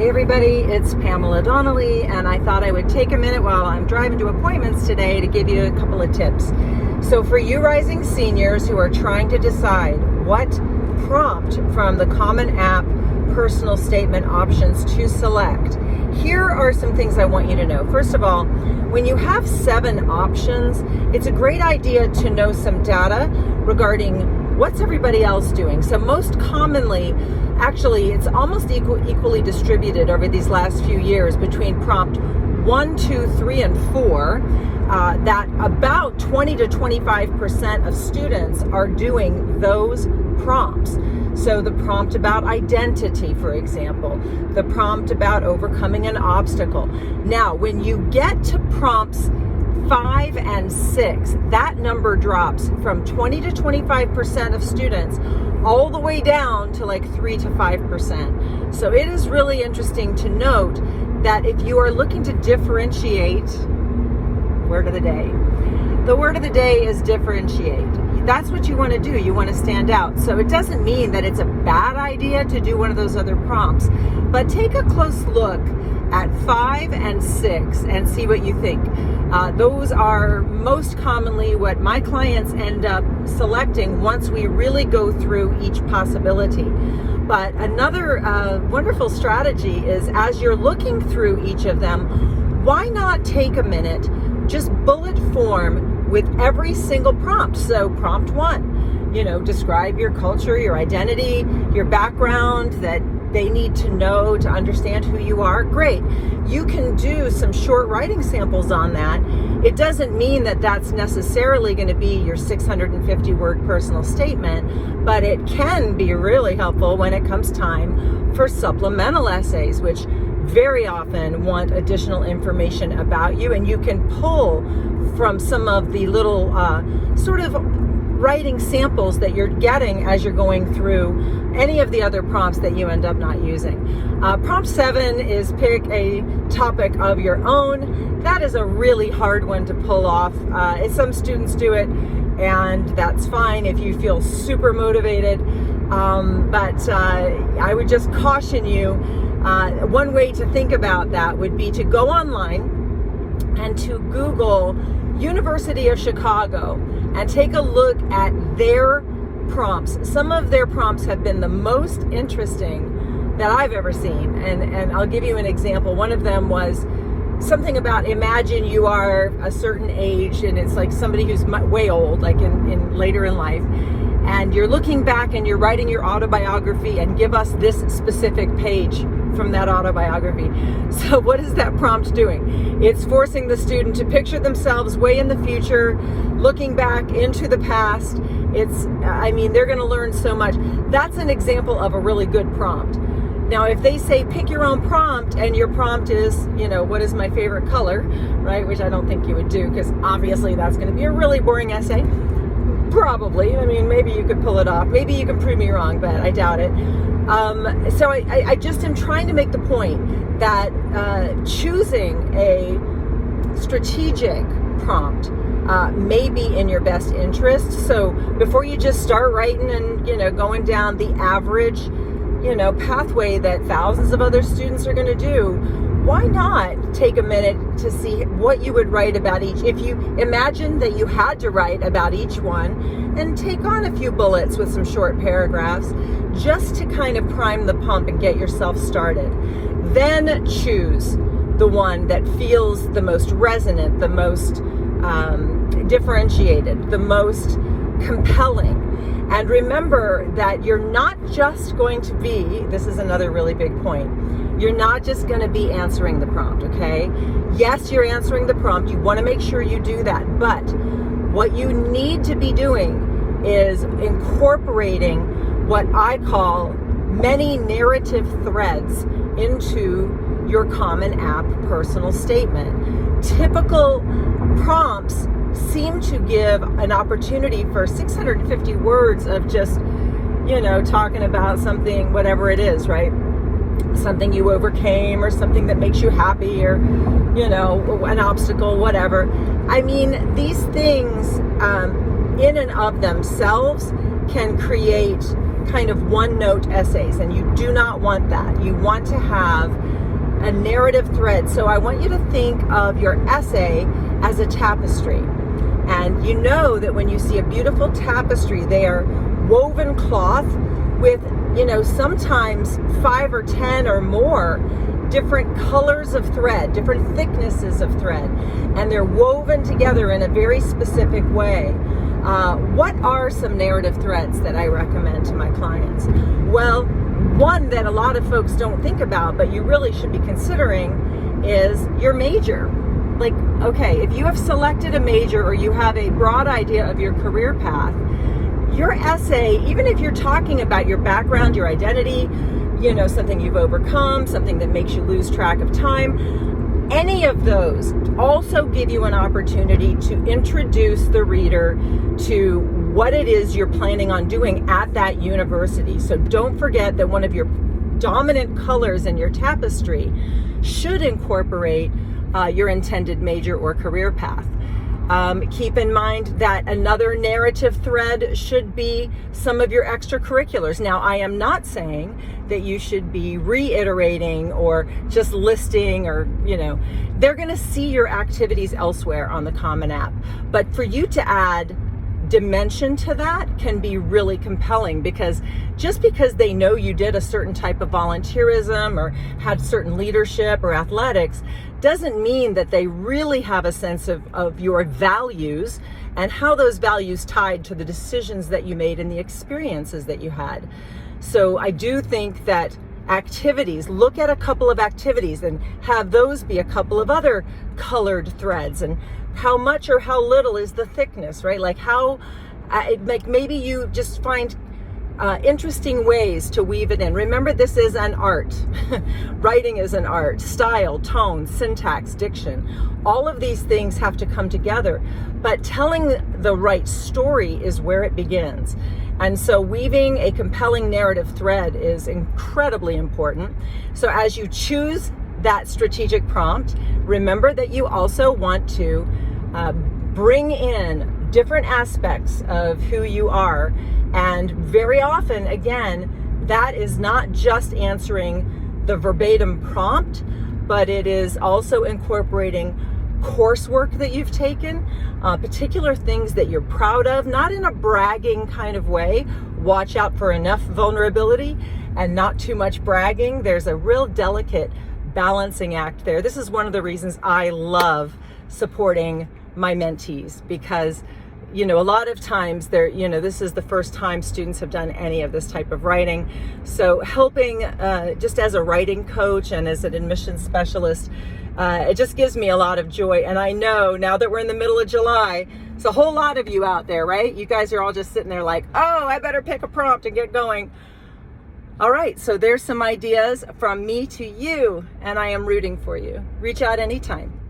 Hey everybody, it's Pamela Donnelly, and I thought I would take a minute while I'm driving to appointments today to give you a couple of tips. So for you rising seniors who are trying to decide what prompt from the Common App personal statement options to select, here are some things I want you to know. First of all, when you have 7 options, it's a great idea to know some data regarding what's everybody else doing. So most commonly, actually, it's almost equally distributed over these last few years between prompt 1, 2, 3, and 4, that about 20 to 25% of students are doing those prompts. So the prompt about identity, for example, the prompt about overcoming an obstacle. Now, when you get to prompts 5 and 6, that number drops from 20 to 25% of students all the way down to like 3 to 5%. So it is really interesting to note that if you are looking to differentiate, word of the day. The word of the day is differentiate. That's what you want to do. You want to stand out. So it doesn't mean that it's a bad idea to do one of those other prompts, but take a close look at 5 and 6 and see what you think. Those are most commonly what my clients end up selecting once we really go through each possibility. But another wonderful strategy is, as you're looking through each of them, why not take a minute, just bullet form with every single prompt. So prompt 1, describe your culture, your identity, your background that they need to know to understand who you are. Great. You can do some short writing samples on that. It doesn't mean that that's necessarily going to be your 650 word personal statement, but it can be really helpful when it comes time for supplemental essays, which very often want additional information about you, and you can pull from some of the little sort of writing samples that you're getting as you're going through any of the other prompts that you end up not using. Prompt 7 is pick a topic of your own. That is a really hard one to pull off. Some students do it, and that's fine if you feel super motivated. But I would just caution you, one way to think about that would be to go online and to Google University of Chicago and take a look at their prompts. Some of their prompts have been the most interesting that I've ever seen. And I'll give you an example. One of them was something about, imagine you are a certain age and it's like somebody who's way old, like in later in life, and you're looking back and you're writing your autobiography, and give us this specific page from that autobiography. So what is that prompt doing? It's forcing the student to picture themselves way in the future, looking back into the past. They're going to learn so much. That's an example of a really good prompt. Now, if they say pick your own prompt, and your prompt is, what is my favorite color, right? Which I don't think you would do, because obviously that's going to be a really boring essay. Probably. Maybe you could pull it off. Maybe you can prove me wrong, but I doubt it. So I just am trying to make the point that choosing a strategic prompt may be in your best interest. So before you just start writing and, going down the average, pathway that thousands of other students are going to do, why not take a minute to see what you would write about each? If you imagine that you had to write about each one, and take on a few bullets with some short paragraphs, just to kind of prime the pump and get yourself started. Then choose the one that feels the most resonant, the most differentiated, the most compelling. And remember that you're not just going to be, this is another really big point, you're not just going to be answering the prompt, okay? Yes, you're answering the prompt. You want to make sure you do that. But what you need to be doing is incorporating what I call many narrative threads into your Common App personal statement. Typical prompts seem to give an opportunity for 650 words of just, talking about something, whatever it is, right? Something you overcame, or something that makes you happy, or, an obstacle, whatever. These things in and of themselves can create kind of one-note essays, and you do not want that. You want to have a narrative thread. So I want you to think of your essay as a tapestry. And you know that when you see a beautiful tapestry, they are woven cloth with, sometimes 5 or 10 or more different colors of thread, different thicknesses of thread, and they're woven together in a very specific way. What are some narrative threads that I recommend to my clients? Well, one that a lot of folks don't think about, but you really should be considering, is your major. Like, okay, if you have selected a major or you have a broad idea of your career path, your essay, even if you're talking about your background, your identity, something you've overcome, something that makes you lose track of time, any of those also give you an opportunity to introduce the reader to what it is you're planning on doing at that university. So don't forget that one of your dominant colors in your tapestry should incorporate your intended major or career path. Keep in mind that another narrative thread should be some of your extracurriculars. Now, I am not saying that you should be reiterating or just listing or, they're going to see your activities elsewhere on the Common App. But for you to add dimension to that can be really compelling, because just because they know you did a certain type of volunteerism or had certain leadership or athletics doesn't mean that they really have a sense of your values and how those values tied to the decisions that you made and the experiences that you had. So I do think that activities, look at a couple of activities and have those be a couple of other colored threads, and how much or how little is the thickness, right? Like maybe you just find interesting ways to weave it in. Remember, this is an art. Writing is an art. Style, tone, syntax, diction, all of these things have to come together. But telling the right story is where it begins. And so weaving a compelling narrative thread is incredibly important. So as you choose that strategic prompt, remember that you also want to bring in different aspects of who you are. And very often, again, that is not just answering the verbatim prompt, but it is also incorporating coursework that you've taken, particular things that you're proud of, not in a bragging kind of way. Watch out for enough vulnerability and not too much bragging. There's a real delicate balancing act there. This is one of the reasons I love supporting my mentees, because a lot of times this is the first time students have done any of this type of writing. So helping just as a writing coach and as an admissions specialist, it just gives me a lot of joy. And I know now that we're in the middle of July, it's a whole lot of you out there, right? You guys are all just sitting there like, oh, I better pick a prompt and get going. All right, so there's some ideas from me to you, and I am rooting for you. Reach out anytime.